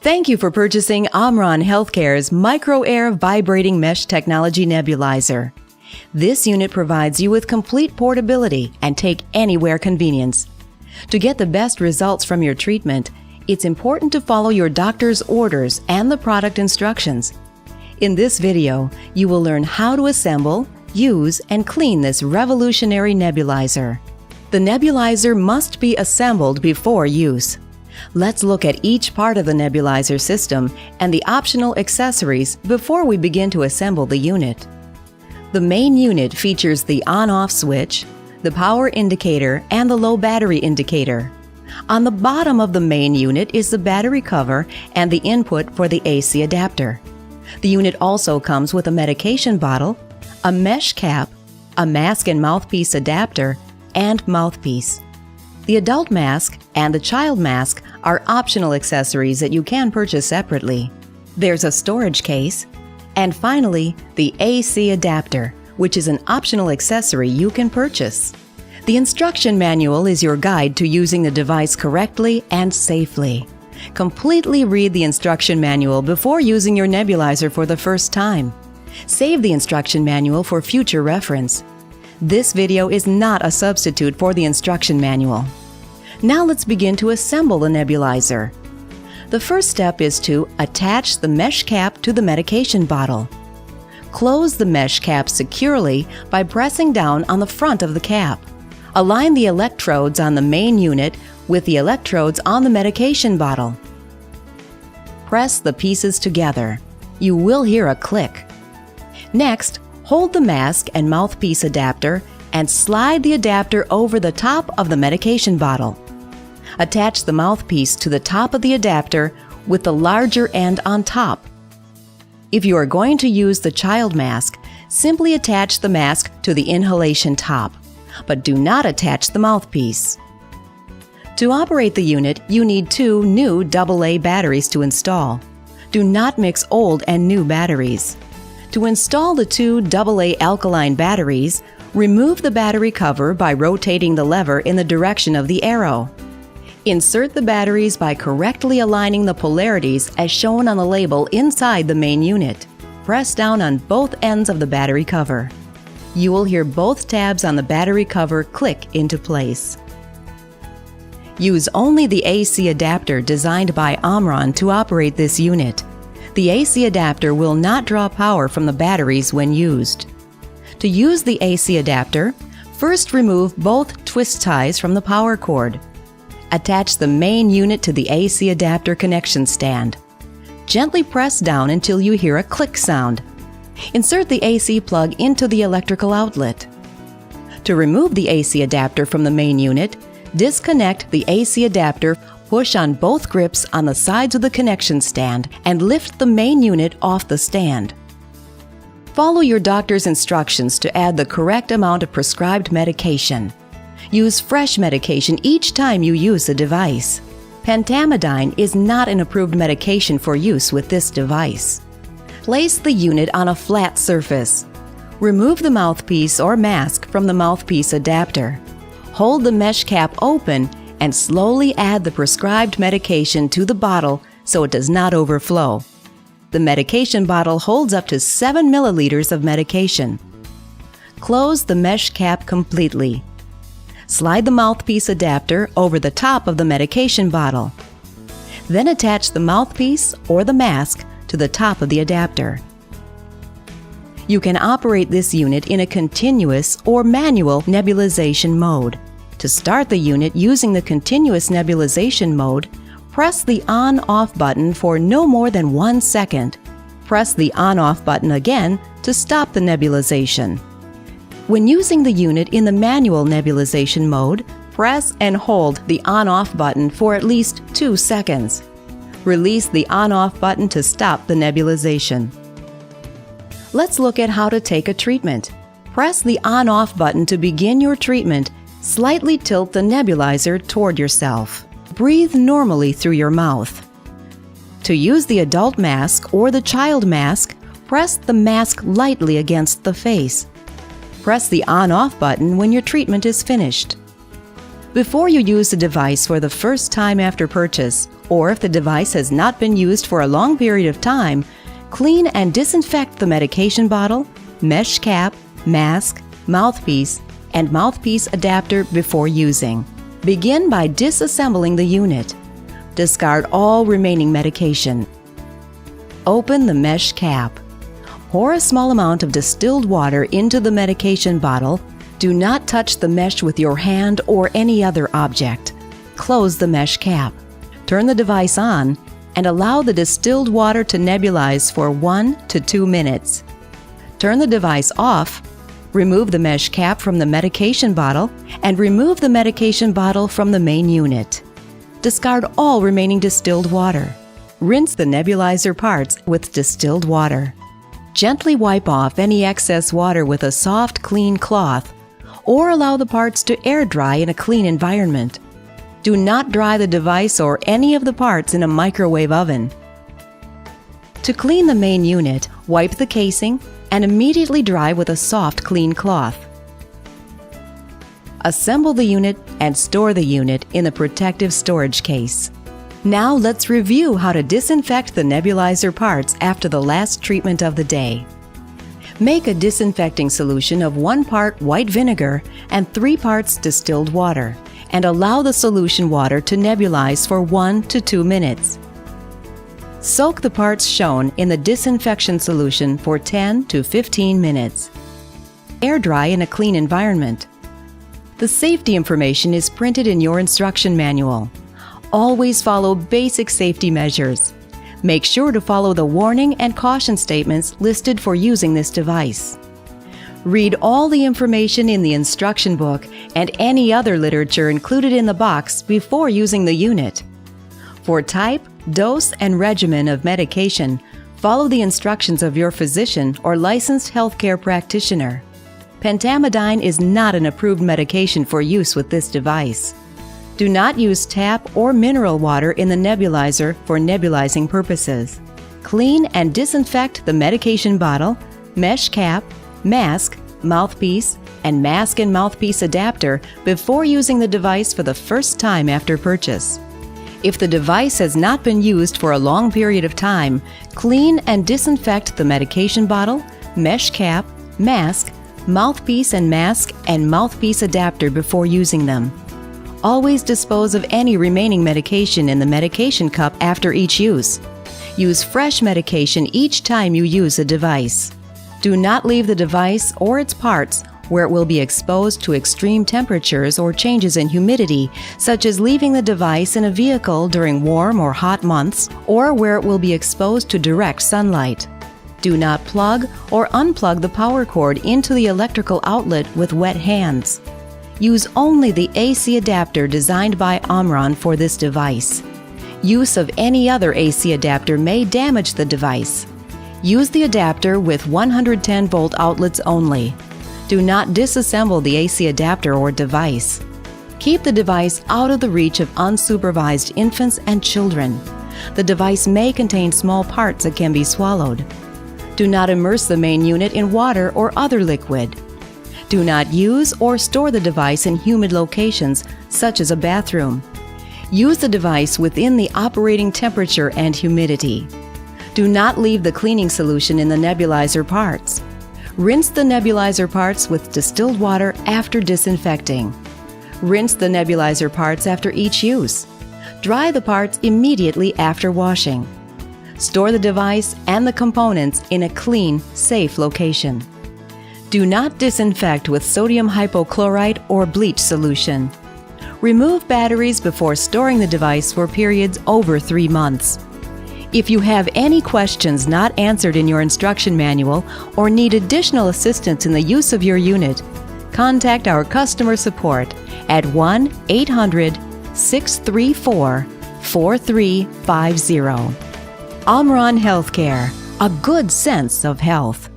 Thank you for purchasing Omron Healthcare's MicroAIR Vibrating Mesh Technology Nebulizer. This unit provides you with complete portability and take-anywhere convenience. To get the best results from your treatment, it's important to follow your doctor's orders and the product instructions. In this video, you will learn how to assemble, use, and clean this revolutionary nebulizer. The nebulizer must be assembled before use. Let's look at each part of the nebulizer system and the optional accessories before we begin to assemble the unit. The main unit features the on-off switch, the power indicator, and the low battery indicator. On the bottom of the main unit is the battery cover and the input for the AC adapter. The unit also comes with a medication bottle, a mesh cap, a mask and mouthpiece adapter, and mouthpiece. The adult mask and the child mask are optional accessories that you can purchase separately. There's a storage case, and finally, the AC adapter, which is an optional accessory you can purchase. The instruction manual is your guide to using the device correctly and safely. Completely read the instruction manual before using your nebulizer for the first time. Save the instruction manual for future reference. This video is not a substitute for the instruction manual. Now let's begin to assemble the nebulizer. The first step is to attach the mesh cap to the medication bottle. Close the mesh cap securely by pressing down on the front of the cap. Align the electrodes on the main unit with the electrodes on the medication bottle. Press the pieces together. You will hear a click. Next, hold the mask and mouthpiece adapter and slide the adapter over the top of the medication bottle. Attach the mouthpiece to the top of the adapter with the larger end on top. If you are going to use the child mask, simply attach the mask to the inhalation top, but do not attach the mouthpiece. To operate the unit, you need 2 new AA batteries to install. Do not mix old and new batteries. To install the 2 AA alkaline batteries, remove the battery cover by rotating the lever in the direction of the arrow. Insert the batteries by correctly aligning the polarities as shown on the label inside the main unit. Press down on both ends of the battery cover. You will hear both tabs on the battery cover click into place. Use only the AC adapter designed by Omron to operate this unit. The AC adapter will not draw power from the batteries when used. To use the AC adapter, first remove both twist ties from the power cord. Attach the main unit to the AC adapter connection stand. Gently press down until you hear a click sound. Insert the AC plug into the electrical outlet. To remove the AC adapter from the main unit, disconnect the AC adapter, push on both grips on the sides of the connection stand, and lift the main unit off the stand. Follow your doctor's instructions to add the correct amount of prescribed medication. Use fresh medication each time you use the device. Pentamidine is not an approved medication for use with this device. Place the unit on a flat surface. Remove the mouthpiece or mask from the mouthpiece adapter. Hold the mesh cap open and slowly add the prescribed medication to the bottle so it does not overflow. The medication bottle holds up to 7 milliliters of medication. Close the mesh cap completely. Slide the mouthpiece adapter over the top of the medication bottle. Then attach the mouthpiece or the mask to the top of the adapter. You can operate this unit in a continuous or manual nebulization mode. To start the unit using the continuous nebulization mode, press the on-off button for no more than 1 second. Press the on-off button again to stop the nebulization. When using the unit in the manual nebulization mode, press and hold the on-off button for at least 2 seconds. Release the on-off button to stop the nebulization. Let's look at how to take a treatment. Press the on-off button to begin your treatment. Slightly tilt the nebulizer toward yourself. Breathe normally through your mouth. To use the adult mask or the child mask, press the mask lightly against the face. Press the on-off button when your treatment is finished. Before you use the device for the first time after purchase, or if the device has not been used for a long period of time, clean and disinfect the medication bottle, mesh cap, mask, mouthpiece, and mouthpiece adapter before using. Begin by disassembling the unit. Discard all remaining medication. Open the mesh cap. Pour a small amount of distilled water into the medication bottle. Do not touch the mesh with your hand or any other object. Close the mesh cap. Turn the device on and allow the distilled water to nebulize for 1 to 2 minutes. Turn the device off. Remove the mesh cap from the medication bottle and remove the medication bottle from the main unit. Discard all remaining distilled water. Rinse the nebulizer parts with distilled water. Gently wipe off any excess water with a soft, clean cloth, or allow the parts to air dry in a clean environment. Do not dry the device or any of the parts in a microwave oven. To clean the main unit, wipe the casing and immediately dry with a soft, clean cloth. Assemble the unit and store the unit in the protective storage case. Now let's review how to disinfect the nebulizer parts after the last treatment of the day. Make a disinfecting solution of 1 part white vinegar and 3 parts distilled water, and allow the solution water to nebulize for 1 to 2 minutes. Soak the parts shown in the disinfection solution for 10 to 15 minutes. Air dry in a clean environment. The safety information is printed in your instruction manual. Always follow basic safety measures. Make sure to follow the warning and caution statements listed for using this device. Read all the information in the instruction book and any other literature included in the box before using the unit. For type, dose, and regimen of medication, follow the instructions of your physician or licensed healthcare practitioner. Pentamidine is not an approved medication for use with this device. Do not use tap or mineral water in the nebulizer for nebulizing purposes. Clean and disinfect the medication bottle, mesh cap, mask, mouthpiece, and mask and mouthpiece adapter before using the device for the first time after purchase. If the device has not been used for a long period of time, clean and disinfect the medication bottle, mesh cap, mask, mouthpiece and mouthpiece adapter before using them. Always dispose of any remaining medication in the medication cup after each use. Use fresh medication each time you use a device. Do not leave the device or its parts where it will be exposed to extreme temperatures or changes in humidity, such as leaving the device in a vehicle during warm or hot months, or where it will be exposed to direct sunlight. Do not plug or unplug the power cord into the electrical outlet with wet hands. Use only the AC adapter designed by Omron for this device. Use of any other AC adapter may damage the device. Use the adapter with 110-volt outlets only. Do not disassemble the AC adapter or device. Keep the device out of the reach of unsupervised infants and children. The device may contain small parts that can be swallowed. Do not immerse the main unit in water or other liquid. Do not use or store the device in humid locations, such as a bathroom. Use the device within the operating temperature and humidity. Do not leave the cleaning solution in the nebulizer parts. Rinse the nebulizer parts with distilled water after disinfecting. Rinse the nebulizer parts after each use. Dry the parts immediately after washing. Store the device and the components in a clean, safe location. Do not disinfect with sodium hypochlorite or bleach solution. Remove batteries before storing the device for periods over 3 months. If you have any questions not answered in your instruction manual or need additional assistance in the use of your unit, contact our customer support at 1-800-634-4350. Omron Healthcare, a good sense of health.